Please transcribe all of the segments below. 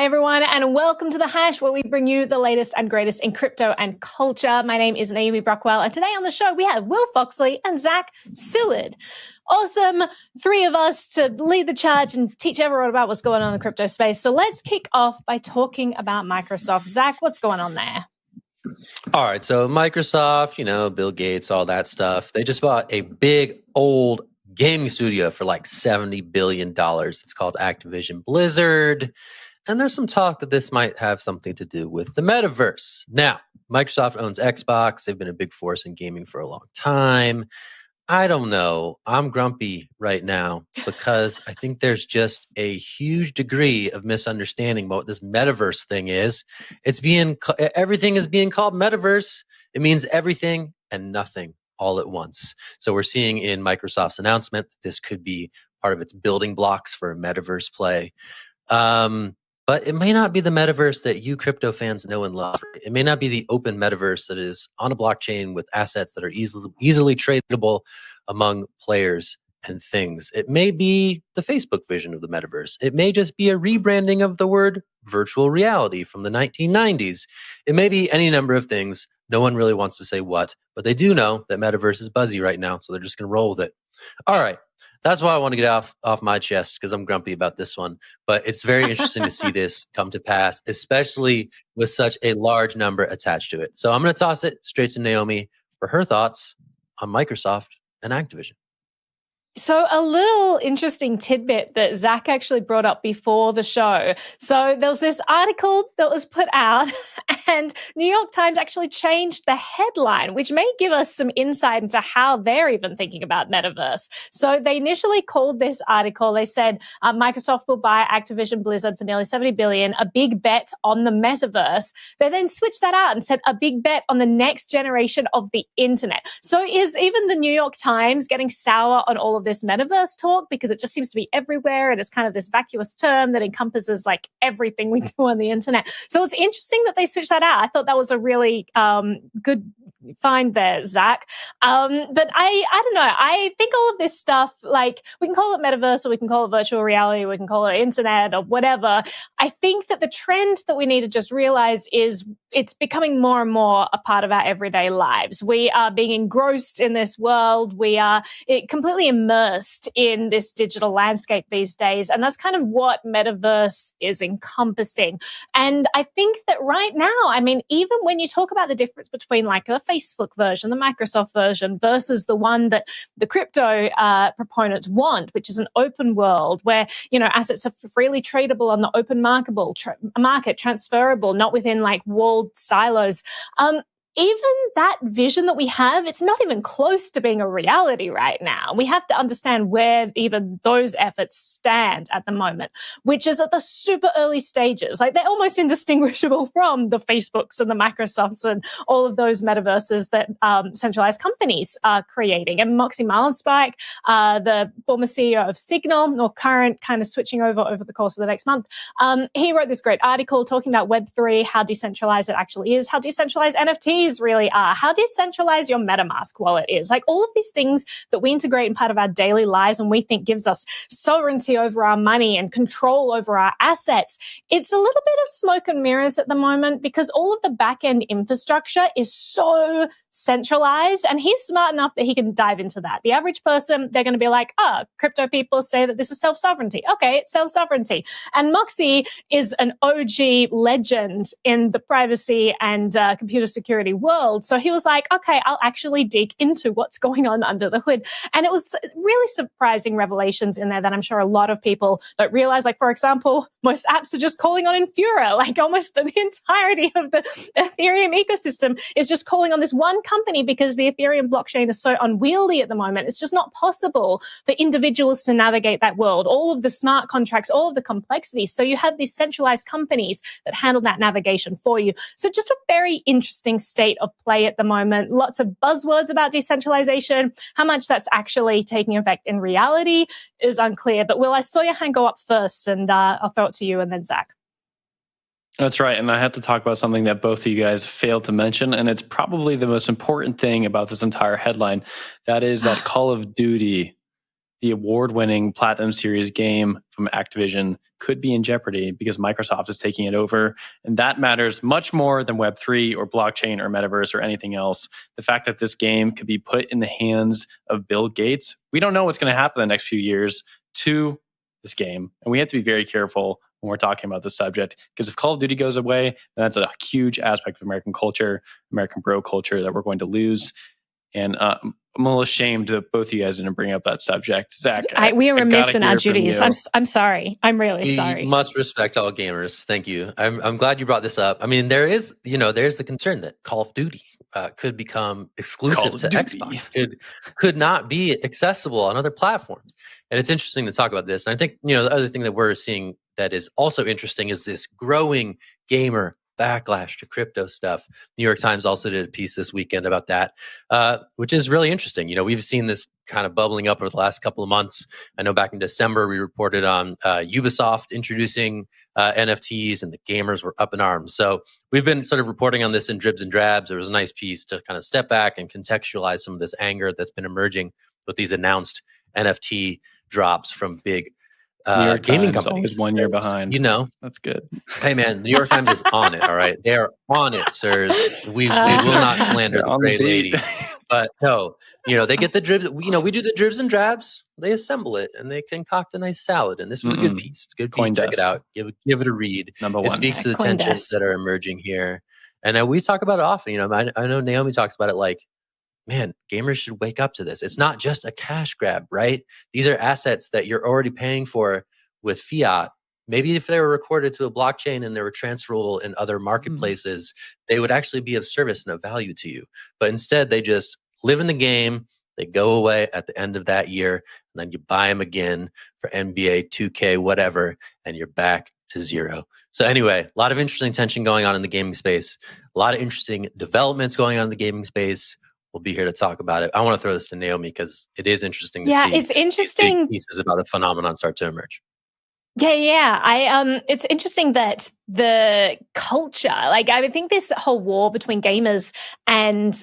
Hi, everyone, and welcome to The Hash, where we bring you the latest and greatest in crypto and culture. My name is Naomi Brockwell, and today on the show, we have Will Foxley and Zach Seward. Awesome, three of us to lead the charge and teach everyone about what's going on in the crypto space. So let's kick off by talking about Microsoft. Zach, what's going on there? All right, so Microsoft, Bill Gates, all that stuff. They just bought a big, old gaming studio for like $70 billion. It's called Activision Blizzard. And there's some talk that this might have something to do with the metaverse. Now, Microsoft owns Xbox. They've been a big force in gaming for a long time. I don't know. I'm grumpy right now because I think there's just a huge degree of misunderstanding about what this metaverse thing is. Everything is being called metaverse. It means everything and nothing all at once. So we're seeing in Microsoft's announcement that this could be part of its building blocks for a metaverse play. But it may not be the metaverse that you crypto fans know and love. It may not be the open metaverse that is on a blockchain with assets that are easily tradable among players and things. It may be the Facebook vision of the metaverse. It may just be a rebranding of the word virtual reality from the 1990s. It may be any number of things. No one really wants to say what, but they do know that metaverse is buzzy right now, so they're just going to roll with it. All right. That's why I want to get off my chest, because I'm grumpy about this one. But it's very interesting to see this come to pass, especially with such a large number attached to it. So I'm going to toss it straight to Naomi for her thoughts on Microsoft and Activision. So a little interesting tidbit that Zach actually brought up before the show. So there was this article that was put out and New York Times actually changed the headline, which may give us some insight into how they're even thinking about metaverse. So they initially called this article, they said Microsoft will buy Activision Blizzard for nearly $70 billion, a big bet on the metaverse. They then switched that out and said a big bet on the next generation of the internet. So is even the New York Times getting sour on all of this metaverse talk, because it just seems to be everywhere. It is kind of this vacuous term that encompasses like everything we do on the internet. So it's interesting that they switched that out. I thought that was a really good find there, Zach. But I don't know. I think all of this stuff, like we can call it metaverse or we can call it virtual reality, we can call it internet or whatever. I think that the trend that we need to just realize is it's becoming more and more a part of our everyday lives. We are being engrossed in this world. We are completely immersed in this digital landscape these days. And that's kind of what metaverse is encompassing. And I think that right now, I mean, even when you talk about the difference between like the Facebook version, the Microsoft version versus the one that the crypto proponents want, which is an open world where, assets are freely tradable on the open market, transferable, not within like walled silos. Even that vision that we have, it's not even close to being a reality right now. We have to understand where even those efforts stand at the moment, which is at the super early stages. Like they're almost indistinguishable from the Facebooks and the Microsofts and all of those metaverses that centralized companies are creating. And Moxie Marlinspike, the former CEO of Signal, or current, kind of switching over the course of the next month, he wrote this great article talking about Web3, how decentralized it actually is, how decentralized NFTs really are, how decentralized your MetaMask wallet is. Like all of these things that we integrate in part of our daily lives and we think gives us sovereignty over our money and control over our assets. It's a little bit of smoke and mirrors at the moment because all of the back-end infrastructure is so centralized, and he's smart enough that he can dive into that. The average person, they're going to be like, crypto people say that this is self-sovereignty. Okay, it's self-sovereignty. And Moxie is an OG legend in the privacy and computer security world. So he was like, okay, I'll actually dig into what's going on under the hood. And it was really surprising revelations in there that I'm sure a lot of people don't realize. Like, for example, most apps are just calling on Infura. Like almost the entirety of the Ethereum ecosystem is just calling on this one company because the Ethereum blockchain is so unwieldy at the moment. It's just not possible for individuals to navigate that world, all of the smart contracts, all of the complexities. So you have these centralized companies that handle that navigation for you. So just a very interesting state of play at the moment. Lots of buzzwords about decentralization. How much that's actually taking effect in reality is unclear. But Will, I saw your hand go up first, and I'll throw it to you and then Zach. That's right. And I have to talk about something that both of you guys failed to mention. And it's probably the most important thing about this entire headline. That is that Call of Duty the award-winning Platinum Series game from Activision could be in jeopardy because Microsoft is taking it over. And that matters much more than Web3 or blockchain or metaverse or anything else. The fact that this game could be put in the hands of Bill Gates, we don't know what's going to happen in the next few years to this game. And we have to be very careful when we're talking about this subject, because if Call of Duty goes away, then that's a huge aspect of American culture, American bro culture that we're going to lose. And I'm a little ashamed that both of you guys didn't bring up that subject. Zach, we are remiss in our duties. I'm sorry. I'm really sorry. You must respect all gamers. Thank you. I'm glad you brought this up. I mean, there's the concern that Call of Duty could become exclusive to Xbox, could not be accessible on other platforms. And it's interesting to talk about this. And I think, the other thing that we're seeing that is also interesting is this growing gamer backlash to crypto stuff. New York Times also did a piece this weekend about that, which is really interesting. We've seen this kind of bubbling up over the last couple of months. I know back in December, we reported on Ubisoft introducing NFTs, and the gamers were up in arms. So we've been sort of reporting on this in dribs and drabs. There was a nice piece to kind of step back and contextualize some of this anger that's been emerging with these announced NFT drops from big gaming companies. Is 1 year behind. That's good. Hey man, New York Times is on it. All right, they're on it, sirs. We will not slander the great lady. But no, they get the dribs. We do the dribs and drabs. They assemble it and they concoct a nice salad. And this was a good piece. It's a good piece. CoinDesk. Check it out. Give it a read. Number one. It speaks to the tensions that are emerging here. And we talk about it often. I know Naomi talks about it like, man, gamers should wake up to this. It's not just a cash grab, right? These are assets that you're already paying for with fiat. Maybe if they were recorded to a blockchain and they were transferable in other marketplaces, they would actually be of service and of value to you. But instead, they just live in the game. They go away at the end of that year, and then you buy them again for NBA, 2K, whatever, and you're back to zero. So anyway, a lot of interesting tension going on in the gaming space. A lot of interesting developments going on in the gaming space. We'll be here to talk about it. I want to throw this to Naomi because it is interesting to see. Yeah, it's interesting. Pieces about the phenomenon start to emerge. Yeah. It's interesting that the culture, I think this whole war between gamers and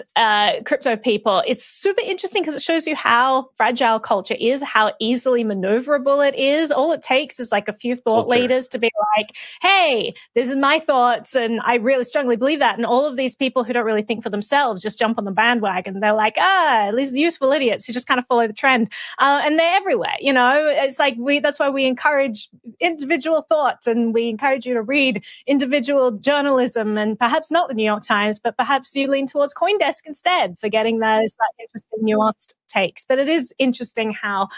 crypto people is super interesting because it shows you how fragile culture is, how easily maneuverable it is. All it takes is a few thought leaders to be like, hey, this is my thoughts, and I really strongly believe that. And all of these people who don't really think for themselves just jump on the bandwagon. They're like, at least useful idiots who just kind of follow the trend. And they're everywhere, It's that's why we encourage individual thoughts, and we encourage you to read individual journalism, and perhaps not the New York Times, but perhaps you lean towards CoinDesk instead for getting those interesting, nuanced takes. But it is interesting how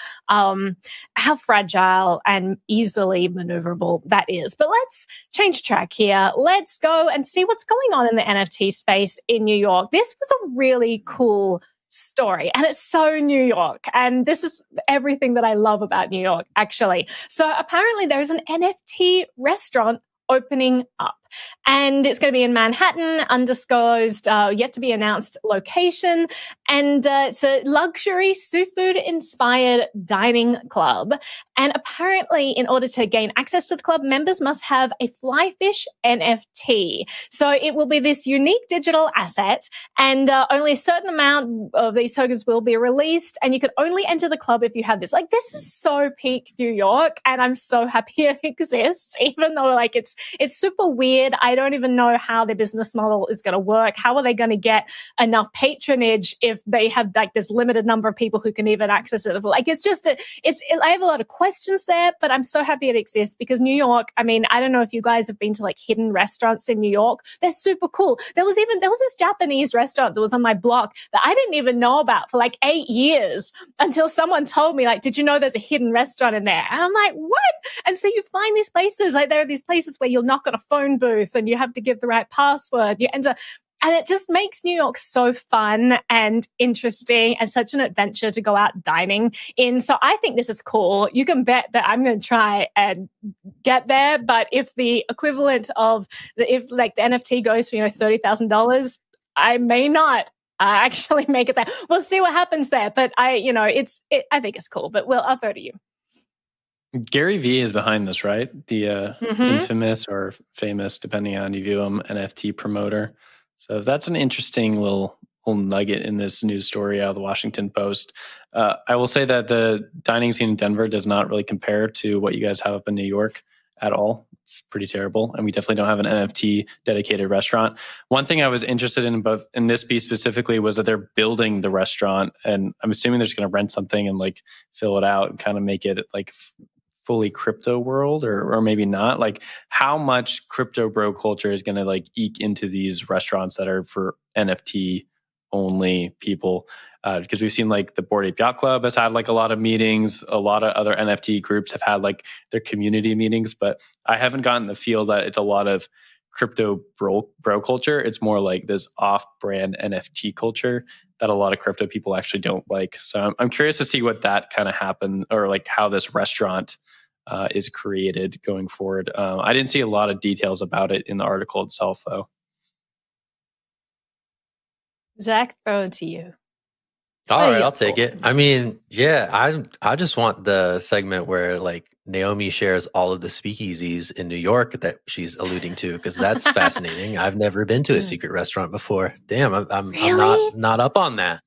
fragile and easily maneuverable that is. But let's change track here. Let's go and see what's going on in the NFT space in New York. This was a really cool story, and it's so New York, and this is everything that I love about New York, actually. So apparently there is an NFT restaurant opening up, and it's going to be in Manhattan, undisclosed, yet to be announced location. And it's a luxury seafood-inspired dining club. And apparently, in order to gain access to the club, members must have a FlyFish NFT. So it will be this unique digital asset, and only a certain amount of these tokens will be released. And you can only enter the club if you have this. This is so peak New York, and I'm so happy it exists, even though it's super weird. I don't even know how their business model is going to work. How are they going to get enough patronage if they have this limited number of people who can even access it? I have a lot of questions there, but I'm so happy it exists because New York, I don't know if you guys have been to hidden restaurants in New York. They're super cool. There was this Japanese restaurant that was on my block that I didn't even know about for 8 years until someone told me, did you know there's a hidden restaurant in there? And I'm like, what? And so you find these places, there are these places where you'll knock on a phone booth and you have to give the right password. You enter, and it just makes New York so fun and interesting and such an adventure to go out dining in. So I think this is cool. You can bet that I'm going to try and get there. But if the equivalent of the NFT goes for $30,000, I may not actually make it there. We'll see what happens there. But I think it's cool. But I'll throw to you. Gary Vee is behind this, right? The infamous or famous, depending on how you view him, NFT promoter. So that's an interesting little little nugget in this news story out of the Washington Post. I will say that the dining scene in Denver does not really compare to what you guys have up in New York at all. It's pretty terrible, and we definitely don't have an NFT dedicated restaurant. One thing I was interested in both in this piece specifically was that they're building the restaurant, and I'm assuming they're just going to rent something and like fill it out and kind of make it like fully crypto world, or maybe not. Like, how much crypto bro culture is going to like eke into these restaurants that are for NFT only people? Because we've seen like the Bored Ape Yacht Club has had like a lot of meetings. A lot of other NFT groups have had like their community meetings, but I haven't gotten the feel that it's a lot of crypto bro culture. It's more like this off-brand NFT culture that a lot of crypto people actually don't like. So I'm curious to see what that kind of happened, or like how this restaurant is created going forward. I didn't see a lot of details about it in the article itself, though. Zach, throw it to you. All right, I'll take it. I mean, yeah, I just want the segment where like Naomi shares all of the speakeasies in New York that she's alluding to, because that's fascinating. I've never been to a secret restaurant before. Damn, I'm Really? not up on that.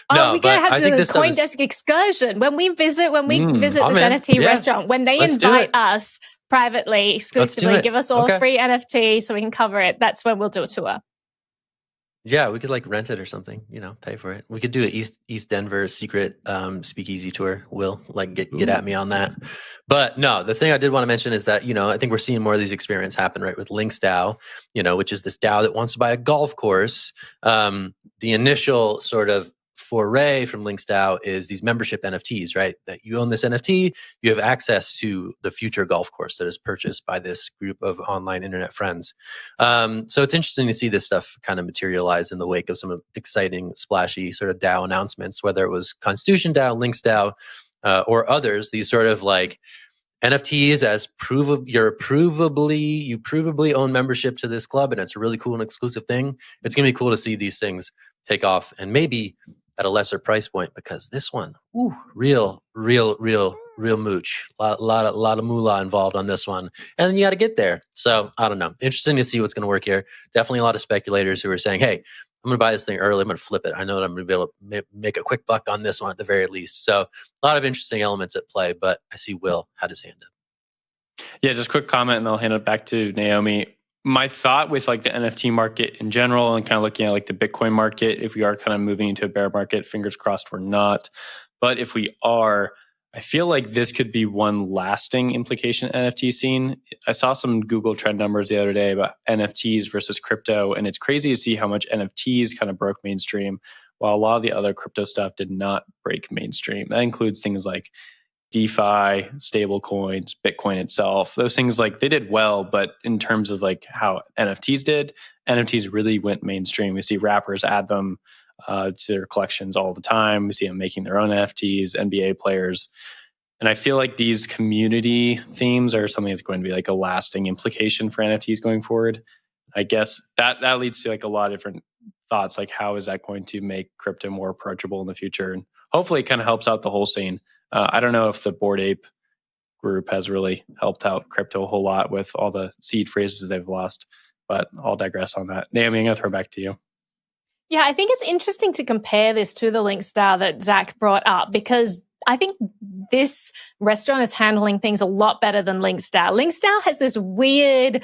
Oh, No, we're but gonna have I to think do a this stuff is CoinDesk excursion when we visit I'm this in. NFT Yeah, restaurant. When they let's do invite it. us privately, Let's do exclusively, it. give us all Okay. a free NFT so we can cover it. That's when we'll do a tour. Yeah, we could like rent it or something, pay for it. We could do an East Denver secret speakeasy tour. Will like get at me on that. But no, the thing I did want to mention is that, I think we're seeing more of these experiments happen, right? With Links DAO, which is this DAO that wants to buy a golf course. The initial sort of foray from Links DAO is these membership NFTs, right? That you own this NFT, you have access to the future golf course that is purchased by this group of online internet friends. So it's interesting to see this stuff kind of materialize in the wake of some exciting, splashy sort of DAO announcements, whether it was Constitution DAO, Links DAO, or others. These sort of like NFTs as you provably own membership to this club, and it's a really cool and exclusive thing. It's gonna be cool to see these things take off, and maybe at a lesser price point, because this one, real mooch, lot of moolah involved on this one, and you got to get there. So I don't know. Interesting to see what's going to work here. Definitely a lot of speculators who are saying, "Hey, I'm going to buy this thing early. I'm going to flip it. I know that I'm going to be able to make a quick buck on this one at the very least." So a lot of interesting elements at play. But I see Will had his hand up. Yeah, just quick comment, and I'll hand it back to Naomi. My thought with like the NFT market in general, and kind of looking at like the Bitcoin market, if we are kind of moving into a bear market, fingers crossed we're not. But if we are, I feel like this could be one lasting implication NFT scene. I saw some Google trend numbers the other day about NFTs versus crypto, and it's crazy to see how much NFTs kind of broke mainstream, while a lot of the other crypto stuff did not break mainstream. That includes things like DeFi, stable coins, Bitcoin itself. Those things, like, they did well, but in terms of like how NFTs did, NFTs really went mainstream. We see rappers add them to their collections all the time. We see them making their own NFTs, NBA players. And I feel like these community themes are something that's going to be like a lasting implication for NFTs going forward. I guess that leads to like a lot of different thoughts, like how is that going to make crypto more approachable in the future? And hopefully it kind of helps out the whole scene. I don't know if the Bored Ape group has really helped out crypto a whole lot with all the seed phrases they've lost, but I'll digress on that. Naomi, I'm going to throw it back to you. Yeah, I think it's interesting to compare this to the Links DAO that Zach brought up, because I think this restaurant is handling things a lot better than Links DAO. Links DAO has this weird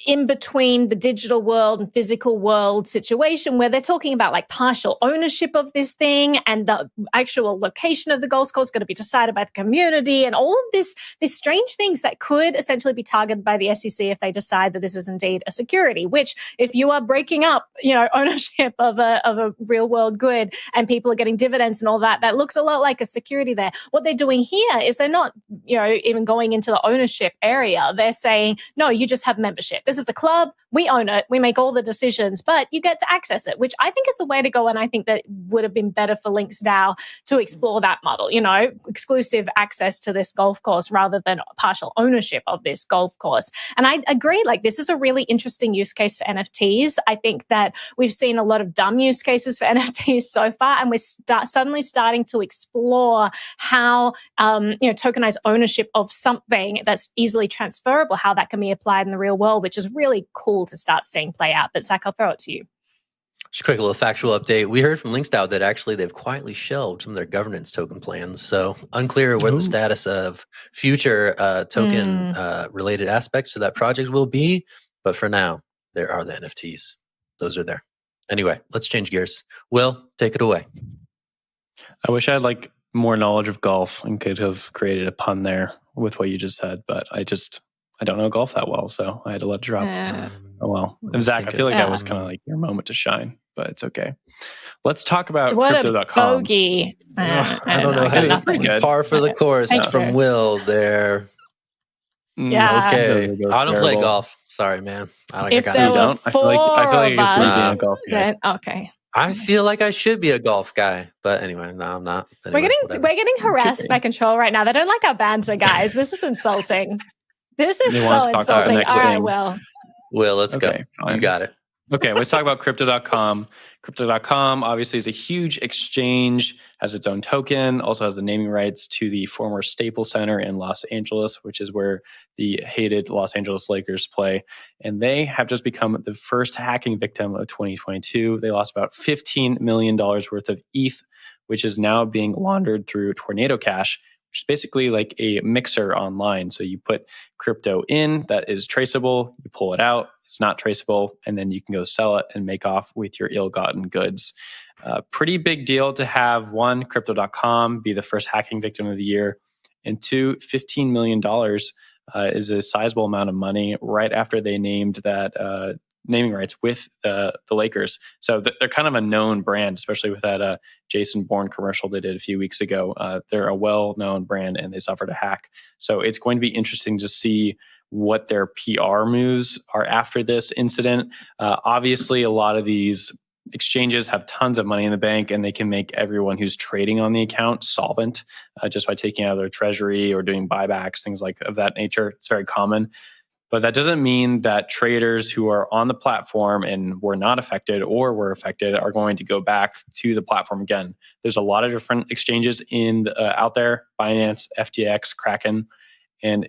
in between the digital world and physical world situation where they're talking about like partial ownership of this thing, and the actual location of the golf course is going to be decided by the community, and all of these strange things that could essentially be targeted by the SEC if they decide that this is indeed a security. Which, if you are breaking up, ownership of a real world good, and people are getting dividends and all that looks a lot like a security there. What they're doing here is they're not, even going into the ownership area. They're saying, no, you just have membership. This is a club. We own it. We make all the decisions, but you get to access it, which I think is the way to go. And I think that would have been better for Links DAO to explore that model, exclusive access to this golf course rather than partial ownership of this golf course. And I agree, like, this is a really interesting use case for NFTs. I think that we've seen a lot of dumb use cases for NFTs so far, and we're suddenly starting to explore how, tokenized ownership of something that's easily transferable, how that can be applied in the real world, which is really cool to start seeing play out. But Zach, I'll throw it to you. Just a quick little factual update. We heard from Linkstyle that actually they've quietly shelved some of their governance token plans. So unclear what the status of future token related aspects to that project will be. But for now, there are the NFTs. Those are there. Anyway, let's change gears. Will, take it away. I wish I had like more knowledge of golf and could have created a pun there with what you just said, but I don't know golf that well, so I had to let it drop. Oh well. And Zach, I feel like that was kind of like your moment to shine, but it's okay. Let's talk about crypto.com. Bogey. I don't know how to par for the course from Will there. Yeah. Okay. I don't play golf. Sorry, man. I feel like you're being a golf guy. Okay. I feel like I should be a golf guy, but anyway, no, I'm not. Anyway, we're getting harassed by Control right now. They don't like our banter, guys. This is insulting. This is so insulting. All right, Will, let's go. Fine. You got it. Okay, let's talk about crypto.com. Crypto.com obviously is a huge exchange, has its own token, also has the naming rights to the former Staples Center in Los Angeles, which is where the hated Los Angeles Lakers play. And they have just become the first hacking victim of 2022. They lost about $15 million worth of ETH, which is now being laundered through Tornado Cash, which is basically like a mixer online. So you put crypto in that is traceable, you pull it out, it's not traceable, and then you can go sell it and make off with your ill-gotten goods. Pretty big deal to have, one, crypto.com be the first hacking victim of the year, and two, $15 million is a sizable amount of money right after they named that naming rights with the Lakers. So they're kind of a known brand, especially with that Jason Bourne commercial they did a few weeks ago. They're a well-known brand and they suffered a hack. So it's going to be interesting to see what their PR moves are after this incident. Obviously, a lot of these exchanges have tons of money in the bank and they can make everyone who's trading on the account solvent just by taking out their treasury or doing buybacks, things like of that nature. It's very common. But that doesn't mean that traders who are on the platform and were not affected or were affected are going to go back to the platform again. There's a lot of different exchanges out there, Binance, FTX, Kraken. And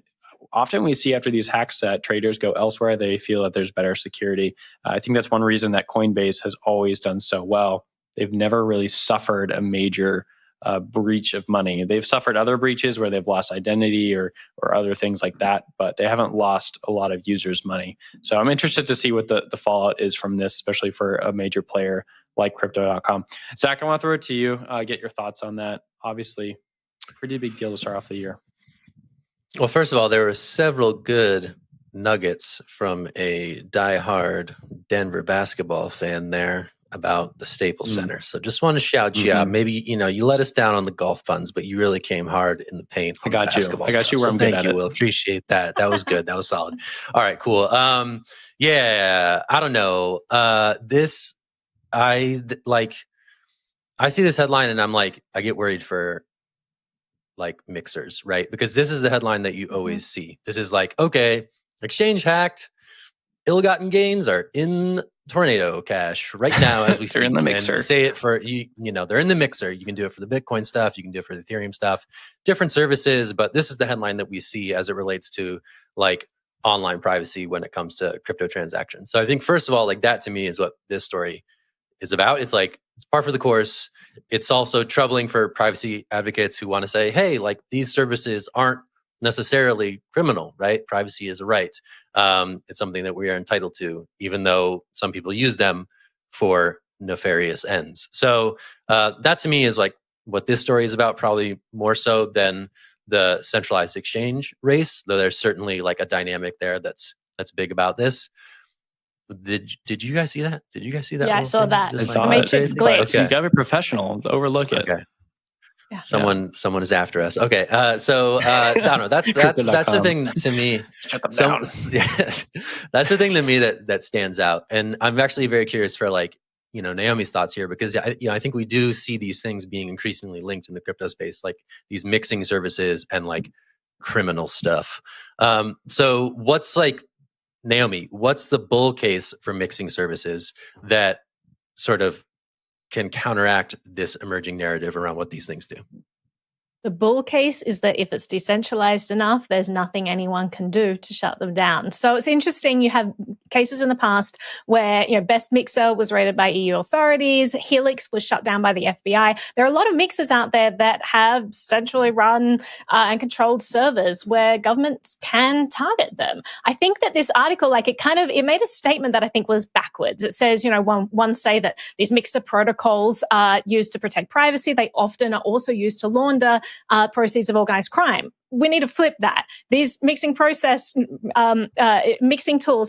often we see after these hacks that traders go elsewhere. They feel that there's better security. I think that's one reason that Coinbase has always done so well. They've never really suffered a major breach of money. They've suffered other breaches where they've lost identity or other things like that, but they haven't lost a lot of users' money. So I'm interested to see what the fallout is from this, especially for a major player like crypto.com. Zach, I want to throw it to you, get your thoughts on that. Obviously, pretty big deal to start off the year. Well, first of all, there were several good nuggets from a diehard Denver basketball fan there about the Staples Center. So just want to shout you out. Maybe, you let us down on the golf puns, but you really came hard in the paint. I got you where I'm good at it. Thank you, Will. Appreciate that. That was good. That was solid. All right, cool. Yeah, I don't know. I see this headline and I'm like, I get worried for like mixers, right? Because this is the headline that you always see. This is like, okay, exchange hacked, ill-gotten gains are in Tornado Cash right now as we speak. They're in the mixer. And say it for they're in the mixer. You can do it for the Bitcoin stuff, you can do it for the Ethereum stuff, different services, but this is the headline that we see as it relates to like online privacy when it comes to crypto transactions. So I think first of all, like that to me is what this story is about. It's like, it's par for the course. It's also troubling for privacy advocates who want to say, hey, like these services aren't necessarily criminal, right? Privacy is a right. It's something that we are entitled to, even though some people use them for nefarious ends. So that to me is like what this story is about, probably more so than the centralized exchange race, though there's certainly like a dynamic there that's big about this. Did you guys see that? Yeah, I saw that. The Matrix glitch. You gotta be professional. Overlook it. Okay. Yeah. Someone is after us. Okay. So I don't know. That's the thing to me. Shut them down. That's the thing to me that stands out. And I'm actually very curious for like, Naomi's thoughts here, because I think we do see these things being increasingly linked in the crypto space, like these mixing services and like criminal stuff. So what's like, Naomi, what's the bull case for mixing services that sort of can counteract this emerging narrative around what these things do? The bull case is that if it's decentralized enough, there's nothing anyone can do to shut them down. So it's interesting. You have cases in the past where, Best Mixer was raided by EU authorities. Helix was shut down by the FBI. There are a lot of mixers out there that have centrally run and controlled servers where governments can target them. I think that this article, it made a statement that I think was backwards. It says, one say that these mixer protocols are used to protect privacy. They often are also used to launder proceeds of organized crime. We need to flip that. These mixing tools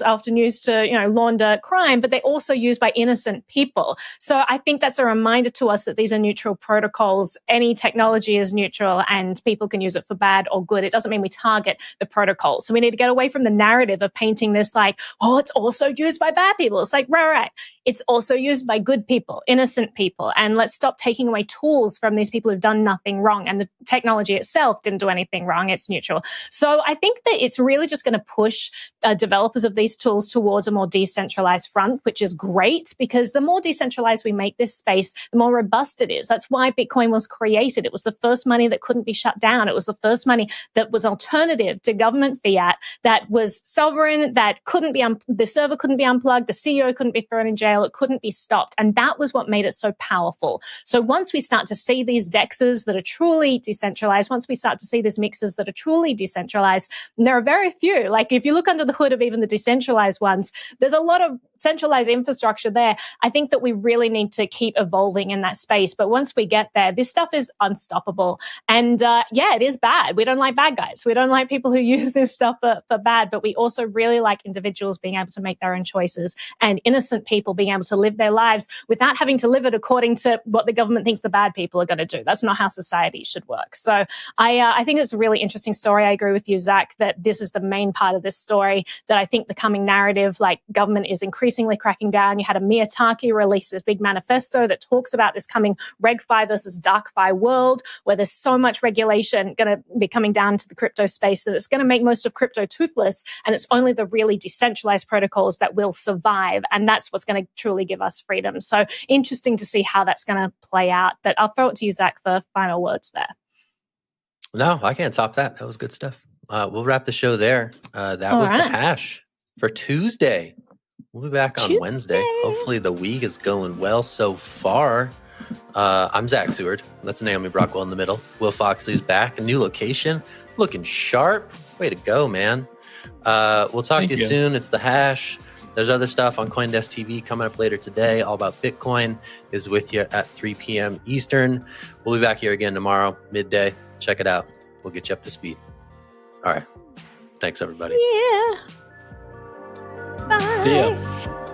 are often used to, launder crime, but they're also used by innocent people. So I think that's a reminder to us that these are neutral protocols. Any technology is neutral and people can use it for bad or good. It doesn't mean we target the protocol. So we need to get away from the narrative of painting this like, oh, it's also used by bad people. It's like, right. It's also used by good people, innocent people. And let's stop taking away tools from these people who've done nothing wrong. And the technology itself didn't do anything wrong. It's neutral. So I think that it's really just going to push developers of these tools towards a more decentralized front, which is great because the more decentralized we make this space, the more robust it is. That's why Bitcoin was created. It was the first money that couldn't be shut down. It was the first money that was alternative to government fiat, that was sovereign, that couldn't be, the server couldn't be unplugged, the CEO couldn't be thrown in jail, it couldn't be stopped. And that was what made it so powerful. So once we start to see these DEXs that are truly decentralized, once we start to see these mixes that are truly decentralized, and there are very few, like if you look under the hood of even the decentralized ones, there's a lot of centralized infrastructure there. I think that we really need to keep evolving in that space. But once we get there, this stuff is unstoppable. And it is bad. We don't like bad guys. We don't like people who use this stuff for bad, but we also really like individuals being able to make their own choices and innocent people being able to live their lives without having to live it according to what the government thinks the bad people are going to do. That's not how society should work. So I think it's a really interesting story. I agree with you, Zach, that this is the main part of this story, that I think the coming narrative, like government is increasingly cracking down. You had Amir Taki release this big manifesto that talks about this coming Reg Fi versus Dark Fi world, where there's so much regulation going to be coming down to the crypto space that it's going to make most of crypto toothless, and it's only the really decentralized protocols that will survive, and that's what's going to truly give us freedom. So interesting to see how that's going to play out, but I'll throw it to you, Zach, for final words there. No, I can't top that. That was good stuff. We'll wrap the show there. That was the hash for Tuesday. We'll be back on Wednesday. Hopefully the week is going well so far. I'm Zach Seward. That's Naomi Brockwell in the middle. Will Foxley's back. A new location. Looking sharp. Way to go, man. We'll talk to you soon. It's the hash. There's other stuff on CoinDesk TV coming up later today. All About Bitcoin is with you at 3 p.m. Eastern. We'll be back here again tomorrow, midday. Check it out. We'll get you up to speed. All right. Thanks, everybody. Yeah. Bye. See ya.